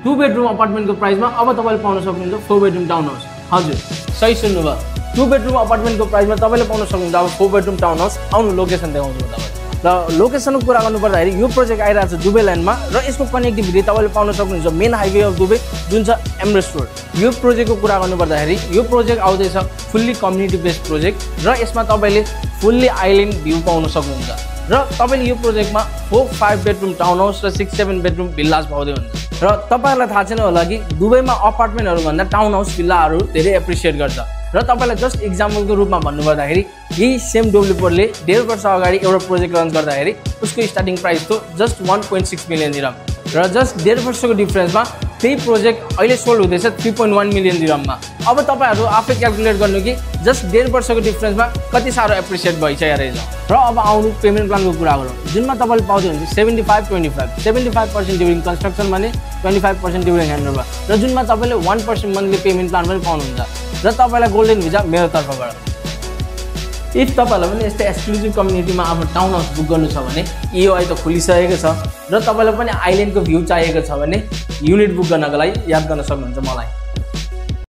2 bedroom अपार्टमेन्टको प्राइसमा अब तपाईले पाउन सक्नुहुन्छ 4 बेडरुम टाउन हाउस। हजुर सही सुन्नुभयो, 2 बेडरुम अपार्टमेन्टको प्राइसमा तपाईले पाउन सक्नुहुन्छ अब 4 बेडरुम टाउन हाउस। आउनु लोकेसन देखाउँछु म तपाईलाई। र लोकेसनको कुरा गर्नु पर्दाखेरि यो प्रोजेक्ट आइरहेको छ दुबई लाइनमा र यसको कनेक्टिभिटी तपाईले पाउन सक्नुहुन्छ मेन हाइवे अफ दुबई जुन छ एमरेस्ट रोड। यो प्रोजेक्टको कुरा गर्नु पर्दाखेरि यो प्रोजेक्ट आउँदैछ फुल्ली कम्युनिटी बेस्ड प्रोजेक्ट र यसमा तपाईले फुल्ली आइल्यान्ड भ्यू पाउन सक्नुहुन्छ र तपाईले यो प्रोजेक्टमा 4-5 बेडरुम टाउन हाउस र 6-7 बेडरुम भिल्लाज पाउँदै हुनुहुन्छ। र तपाईहरुलाई थाहा छैन होला कि दुबईमा अपार्टमेन्टहरु भन्दा टाउन हाउस भिल्लाहरु धेरै एप्रिसिएट गर्छ र तपाईलाई जस्ट एक्जाम्पलको रूपमा भन्नुपर्दाखेरि यही सेम डेभलपरले 1.5 वर्ष अगाडि एउटा प्रोजेक्ट लन्च गर्दाखेरि उसको स्टार्टिङ प्राइस थियो जस्ट 1.6 मिलियन दिरहम र जस्ट 1.5 वर्षको डिफरेन्समा त्यही प्रोजेक्ट अहिले सोल्ड हुँदैछ 3.1 मिलियन दिरहममा। अब तपाईहरु आफै क्याल्कुलेट गर्नु कि जस्ट 1.5 वर्षको डिफरेन्समा कति सारो एप्रिसिएट भइसकेको रहेछ। र अब आउनु पेमेन्ट प्लानको कुरा गरौँ जुनमा तपाईले पाउँदै हुन्छ 75-25 75% ड्युरिङ कन्स्ट्रक्सन भने 25% ड्युरिङ ह्यान्डओभर र जुनमा तपाईले 1% मन्थली पेमेन्ट प्लान पनि पाउनुहुन्छ र तपाईलाई गोल्डन भिजा मेरो तर्फबाट। इफ तपाईलाई पनि यस्तै एक्सक्लुसिभ कम्युनिटीमा आफ्नो टाउन हाउस बुक गर्नु छ भने EOI त खुलिसकेको छ र तपाईलाई पनि आइल्यान्डको भ्यू चाहिएको छ भने युनिट बुक गर्नको लागि याद गर्न सक्नुहुन्छ मलाई।